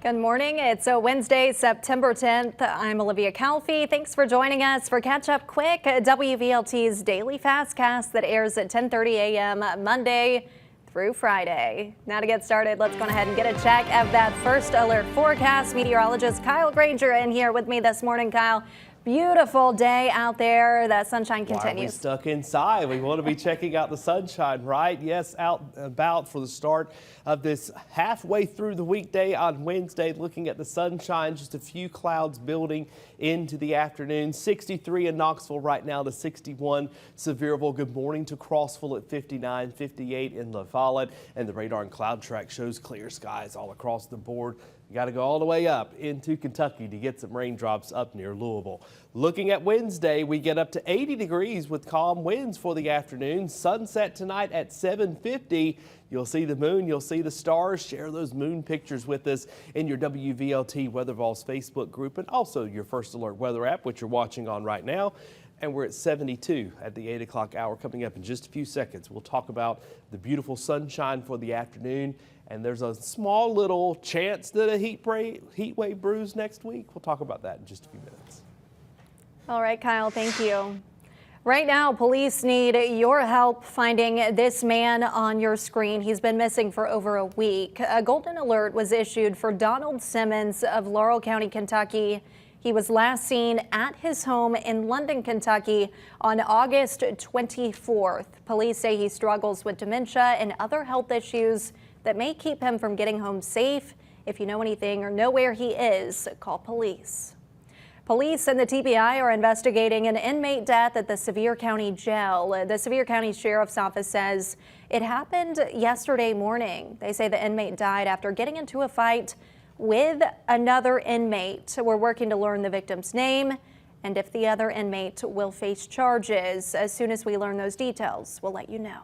Good morning. It's a Wednesday, September 10th. I'm Olivia Calfee. Thanks for joining us for Catch Up Quick, WVLT's daily fastcast that airs at 10:30 a.m. Monday through Friday. Now to get started, let's go ahead and get a check of that first alert forecast. Meteorologist Kyle Granger in here with me this morning. Kyle, beautiful day out there. That sunshine continues. Why are we stuck inside? We want to be checking out the sunshine, right? Yes, out about for the start of this halfway through the weekday on Wednesday. Looking at the sunshine, just a few clouds building into the afternoon. 63 in Knoxville right now to 61 Sevierville. Good morning to Crossville at 59, 58 in La Follette. And the radar and cloud track shows clear skies all across the board. You got to go all the way up into Kentucky to get some raindrops up near Louisville. Looking at Wednesday, we get up to 80 degrees with calm winds for the afternoon. Sunset tonight at 7:50. You'll see the moon, you'll see the stars. Share those moon pictures with us in your WVLT WeatherVols Facebook group and also your First Alert Weather app, which you're watching on right now. And we're at 72 at the 8 o'clock hour. Coming up in just a few seconds, we'll talk about the beautiful sunshine for the afternoon. And there's a small little chance that a heat wave brews next week. We'll talk about that in just a few minutes. All right, Kyle, thank you. Right now, police need your help finding this man on your screen. He's been missing for over a week. A golden alert was issued for Donald Simmons of Laurel County, Kentucky. He was last seen at his home in London, Kentucky on August 24th. Police say he struggles with dementia and other health issues that may keep him from getting home safe. If you know anything or know where he is, call police. Police and the TBI are investigating an inmate death at the Sevier County Jail. The Sevier County Sheriff's Office says it happened yesterday morning. They say the inmate died after getting into a fight with another inmate. We're working to learn the victim's name and if the other inmate will face charges. As soon as we learn those details, we'll let you know.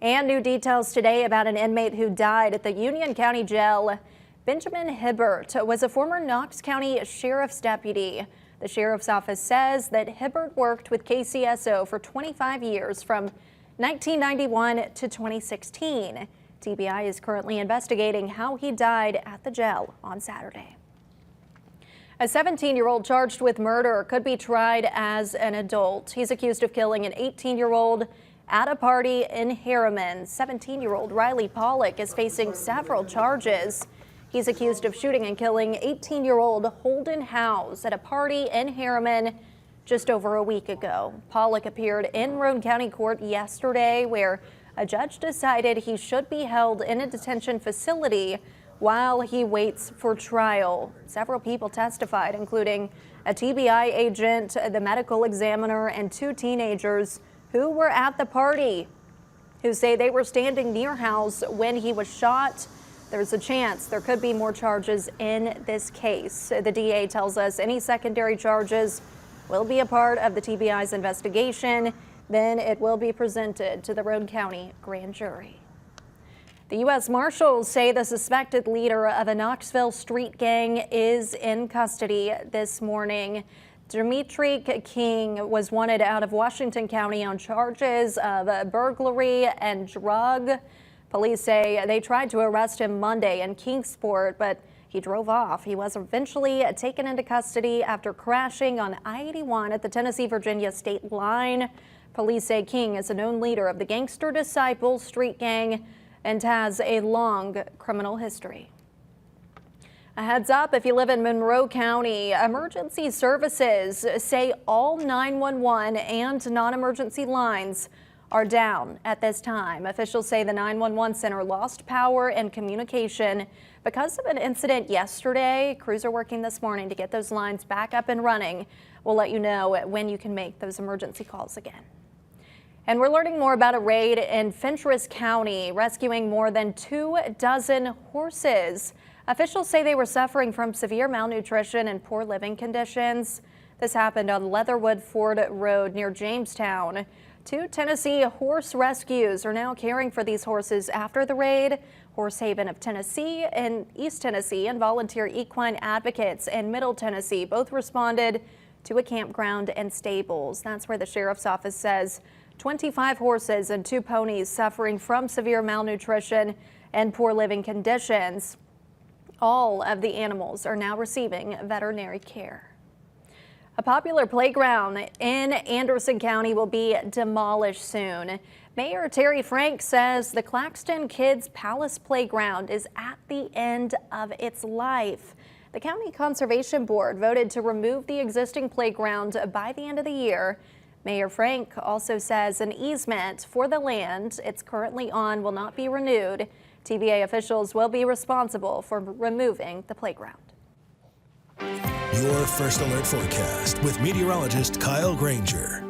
And new details today about an inmate who died at the Union County Jail. Benjamin Hibbert was a former Knox County Sheriff's deputy. The Sheriff's Office says that Hibbert worked with KCSO for 25 years from 1991 to 2016. TBI is currently investigating how he died at the jail on Saturday. A 17-year-old charged with murder could be tried as an adult. He's accused of killing an 18-year-old at a party in Harriman. 17-year-old Riley Pollock is facing several charges. He's accused of shooting and killing 18-year-old Holden Howes at a party in Harriman just over a week ago. Pollock appeared in Roane County Court yesterday, where a judge decided he should be held in a detention facility while he waits for trial. Several people testified, including a TBI agent, the medical examiner, and two teenagers who were at the party, who say they were standing near Howes when he was shot. There's a chance there could be more charges in this case. The DA tells us any secondary charges will be a part of the TBI's investigation. Then it will be presented to the Roane County grand jury. The U.S. Marshals say the suspected leader of a Knoxville street gang is in custody this morning. Dimitri King was wanted out of Washington County on charges of burglary and drug. Police say they tried to arrest him Monday in Kingsport, but he drove off. He was eventually taken into custody after crashing on I-81 at the Tennessee-Virginia state line. Police say King is a known leader of the Gangster Disciple street gang and has a long criminal history. A heads up, if you live in Monroe County, emergency services say all 911 and non-emergency lines are down at this time. Officials say the 911 center lost power and communication because of an incident yesterday. Crews are working this morning to get those lines back up and running. We'll let you know when you can make those emergency calls again. And we're learning more about a raid in Fentress County, rescuing more than 24 horses. Officials say they were suffering from severe malnutrition and poor living conditions. This happened on Leatherwood Ford Road near Jamestown. 2 Tennessee horse rescues are now caring for these horses after the raid. Horse Haven of Tennessee and East Tennessee and Volunteer Equine Advocates in Middle Tennessee both responded to a campground and stables. That's where the Sheriff's Office says 25 horses and 2 ponies suffering from severe malnutrition and poor living conditions. All of the animals are now receiving veterinary care. A popular playground in Anderson County will be demolished soon. Mayor Terry Frank says the Claxton Kids Palace Playground is at the end of its life. The County Conservation Board voted to remove the existing playground by the end of the year. Mayor Frank also says an easement for the land it's currently on will not be renewed. TVA officials will be responsible for removing the playground. Your First Alert forecast with meteorologist Kyle Granger.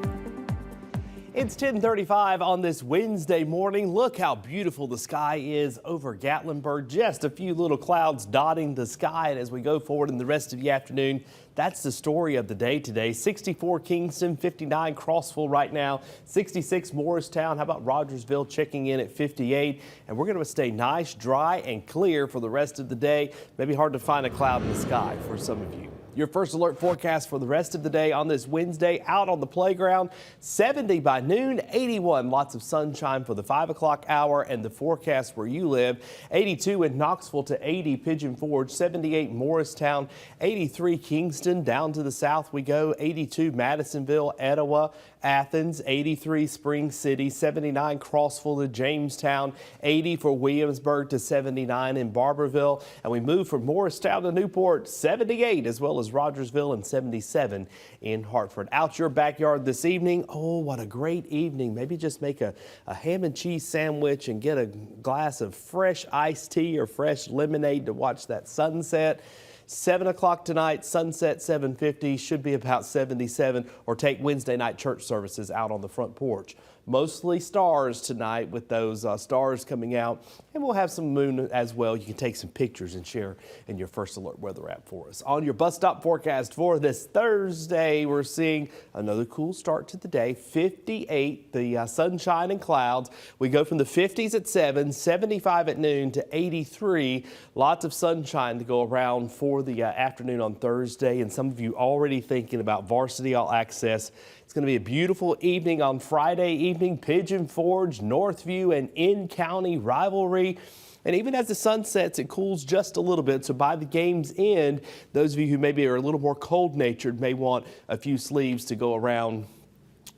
It's 10:35 on this Wednesday morning. Look how beautiful the sky is over Gatlinburg. Just a few little clouds dotting the sky. And as we go forward in the rest of the afternoon, that's the story of the day today. 64 Kingston, 59 Crossville right now, 66 Morristown. How about Rogersville checking in at 58? And we're going to stay nice, dry, and clear for the rest of the day. Maybe hard to find a cloud in the sky for some of you. Your First Alert forecast for the rest of the day on this Wednesday. Out on the playground, 70 by noon, 81. Lots of sunshine for the 5 o'clock hour and the forecast where you live. 82 in Knoxville to 80 Pigeon Forge, 78 Morristown, 83 Kingston. Down to the south we go, 82 Madisonville, Etowah, Athens, 83 Spring City, 79 Crossville to Jamestown, 80 for Williamsburg to 79 in Barberville. And we move from Morristown to Newport, 78 as well as Rogersville and 77 in Hartford. Out your backyard this evening. Oh, what a great evening. Maybe just make a ham and cheese sandwich and get a glass of fresh iced tea or fresh lemonade to watch that sunset. 7 o'clock tonight, sunset 7:50, should be about 77, or take Wednesday night church services out on the front porch. Mostly stars tonight with those stars coming out, and we'll have some moon as well. You can take some pictures and share in your First Alert weather app for us. On your bus stop forecast for this Thursday, we're seeing another cool start to the day. 58, the sunshine and clouds. We go from the 50s at 7, 75 at noon to 83. Lots of sunshine to go around for the afternoon on Thursday, and some of you already thinking about varsity all access. It's going to be a beautiful evening on Friday evening. Pigeon Forge, Northview, and in-county rivalry. And even as the sun sets, it cools just a little bit. So by the game's end, those of you who maybe are a little more cold-natured may want a few sleeves to go around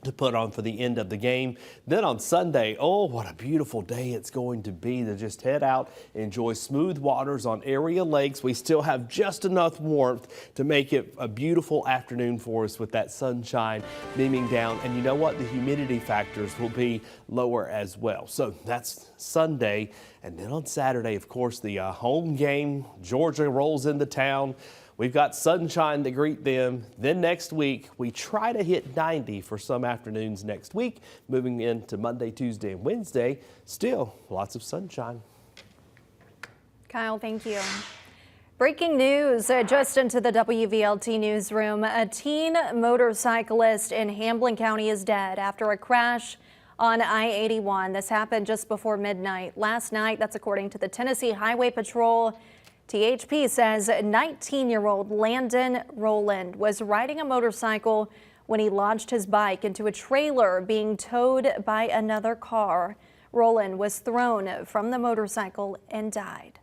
to put on for the end of the game. Then on Sunday, oh, what a beautiful day it's going to be to just head out, enjoy smooth waters on area lakes. We still have just enough warmth to make it a beautiful afternoon for us with that sunshine beaming down. And you know what? The humidity factors will be lower as well. So that's Sunday. And then on Saturday, of course, the home game. Georgia rolls into town. We've got sunshine to greet them. Then next week, we try to hit 90 for some afternoons next week. Moving into Monday, Tuesday, and Wednesday, still lots of sunshine. Kyle, thank you. Breaking news just into the WVLT newsroom. A teen motorcyclist in Hamblin County is dead after a crash on I-81. This happened just before midnight last night. That's according to the Tennessee Highway Patrol. THP says 19-year-old Landon Rowland was riding a motorcycle when he lodged his bike into a trailer being towed by another car. Rowland was thrown from the motorcycle and died.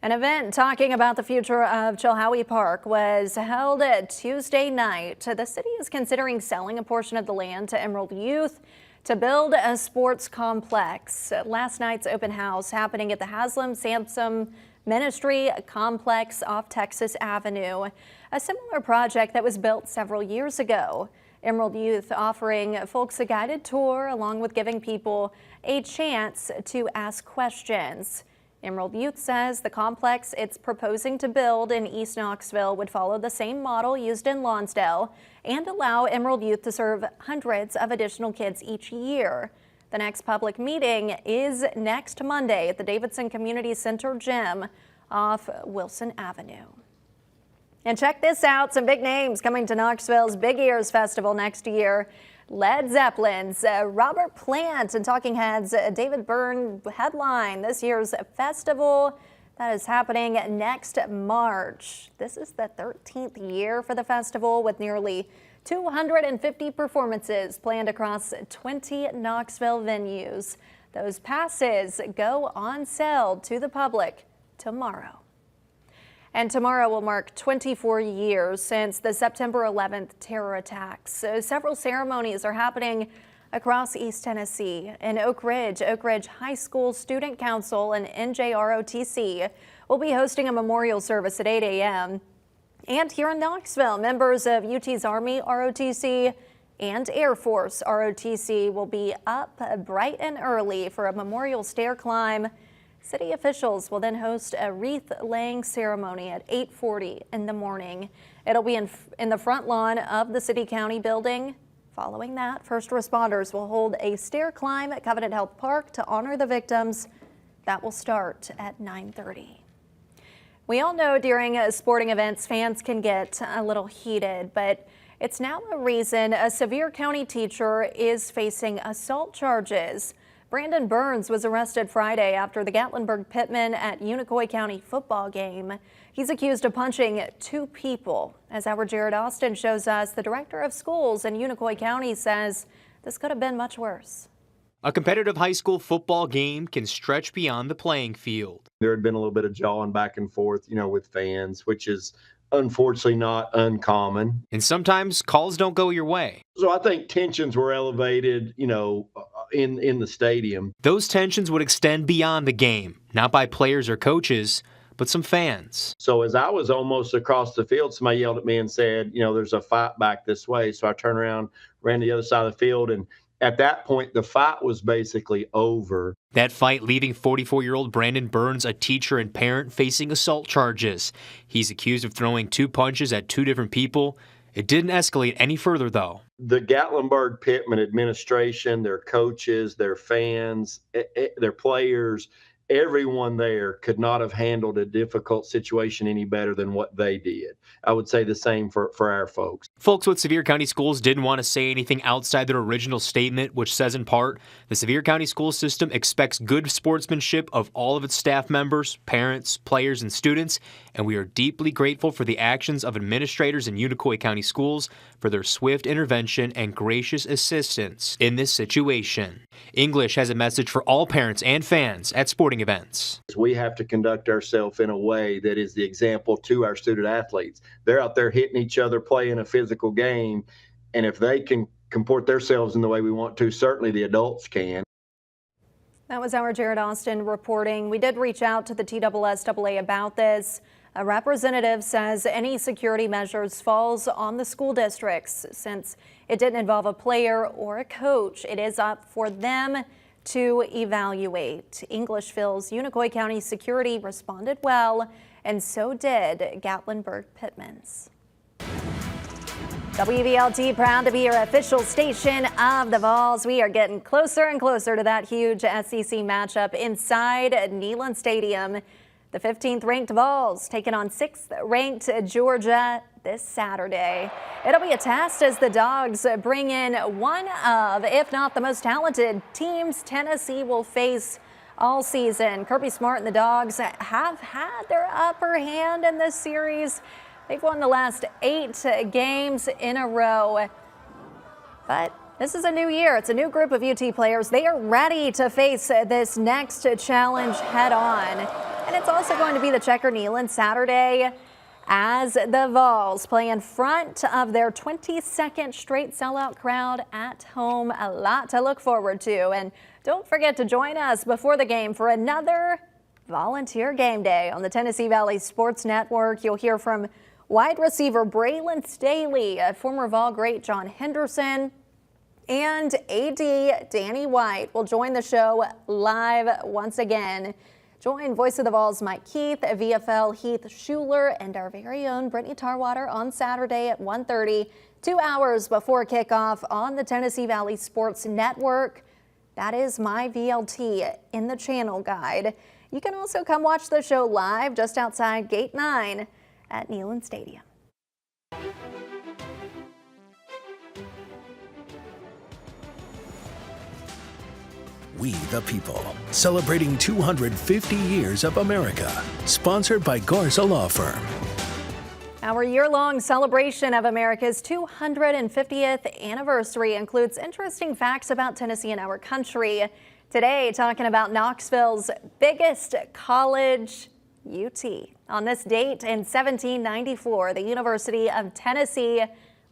An event talking about the future of Chilhowie Park was held Tuesday night. The city is considering selling a portion of the land to Emerald Youth to build a sports complex. Last night's open house happening at the Haslam Sampson Ministry Complex off Texas Avenue, a similar project that was built several years ago. Emerald Youth offering folks a guided tour along with giving people a chance to ask questions. Emerald Youth says the complex it's proposing to build in East Knoxville would follow the same model used in Lonsdale and allow Emerald Youth to serve hundreds of additional kids each year. The next public meeting is next Monday at the Davidson Community Center gym off Wilson Avenue. And check this out, some big names coming to Knoxville's Big Ears Festival next year. Led Zeppelin's Robert Plant and Talking Heads' David Byrne headline this year's festival that is happening next March. This is the 13th year for the festival with nearly 250 performances planned across 20 Knoxville venues. Those passes go on sale to the public tomorrow. And tomorrow will mark 24 years since the September 11th terror attacks. So several ceremonies are happening across East Tennessee. In Oak Ridge High School Student Council and NJROTC will be hosting a memorial service at 8 a.m. And here in Knoxville, members of UT's Army ROTC and Air Force ROTC will be up bright and early for a memorial stair climb. City officials will then host a wreath-laying ceremony at 8:40 in the morning. It'll be in the front lawn of the City-County building. Following that, first responders will hold a stair climb at Covenant Health Park to honor the victims. That will start at 9:30. We all know during sporting events, fans can get a little heated, but it's now a reason a Sevier County teacher is facing assault charges. Brandon Burns was arrested Friday after the Gatlinburg-Pittman at Unicoi County football game. He's accused of punching two people. As our Jared Austin shows us, the director of schools in Unicoi County says this could have been much worse. A competitive high school football game can stretch beyond the playing field. There had been a little bit of jawing back and forth, with fans, which is unfortunately not uncommon. And sometimes calls don't go your way. So I think tensions were elevated, in the stadium. Those tensions would extend beyond the game, not by players or coaches, but some fans. So as I was almost across the field, somebody yelled at me and said, there's a fight back this way. So I turned around, ran to the other side of the field, and at that point, the fight was basically over. That fight leaving 44-year-old Brandon Burns, a teacher and parent, facing assault charges. He's accused of throwing two punches at two different people. It didn't escalate any further, though. The Gatlinburg-Pittman administration, their coaches, their fans, their players, everyone there could not have handled a difficult situation any better than what they did. I would say the same for our folks. Folks with Sevier County Schools didn't want to say anything outside their original statement, which says in part, the Sevier County school system expects good sportsmanship of all of its staff members, parents, players, and students, and we are deeply grateful for the actions of administrators in Unicoi County Schools for their swift intervention and gracious assistance in this situation. English has a message for all parents and fans at sporting events. We have to conduct ourselves in a way that is the example to our student athletes. They're out there hitting each other, playing a physical game, and if they can comport themselves in the way we want to, certainly the adults can. That was our Jared Austin reporting. We did reach out to the TSSAA about this. A representative says any security measures falls on the school districts. Since it didn't involve a player or a coach, it is up for them to evaluate. English feels Unicoi County security responded well, and so did Gatlinburg-Pittman's. WVLT proud to be your official station of the Vols. We are getting closer and closer to that huge SEC matchup inside Neyland Stadium. The 15th ranked Vols taking on 6th ranked Georgia this Saturday. It'll be a test as the Dogs bring in one of, if not the most talented teams Tennessee will face all season. Kirby Smart and the Dogs have had their upper hand in this series. They've won the last 8 games in a row. But this is a new year. It's a new group of UT players. They are ready to face this next challenge head on. And it's also going to be the Checker Neyland Saturday as the Vols play in front of their 22nd straight sellout crowd at home. A lot to look forward to. And don't forget to join us before the game for another Volunteer Game Day on the Tennessee Valley Sports Network. You'll hear from wide receiver Braylon Staley, former Vol great John Henderson, and AD Danny White will join the show live once again. Join Voice of the Vols Mike Keith, VFL Heath Schuler, and our very own Brittany Tarwater on Saturday at 1:30, 2 hours before kickoff on the Tennessee Valley Sports Network. That is My VLT in the channel guide. You can also come watch the show live just outside Gate 9 at Neyland Stadium. We the People, celebrating 250 years of America. Sponsored by Garza Law Firm. Our year-long celebration of America's 250th anniversary includes interesting facts about Tennessee and our country. Today, talking about Knoxville's biggest college UT. On this date in 1794, the University of Tennessee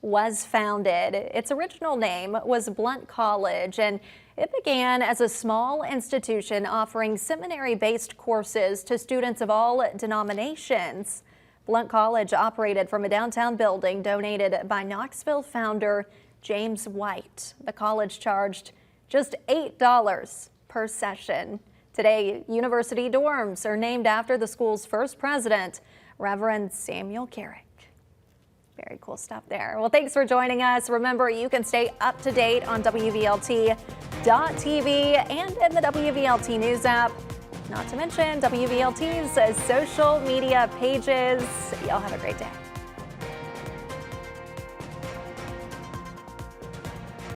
was founded. Its original name was Blount College, and it began as a small institution offering seminary-based courses to students of all denominations. Blount College operated from a downtown building donated by Knoxville founder James White. The college charged just $8 per session. Today, university dorms are named after the school's first president, Reverend Samuel Carrick. Very cool stuff there. Well, thanks for joining us. Remember, you can stay up to date on WVLT.tv and in the WVLT News App, not to mention WVLT's social media pages. Y'all have a great day.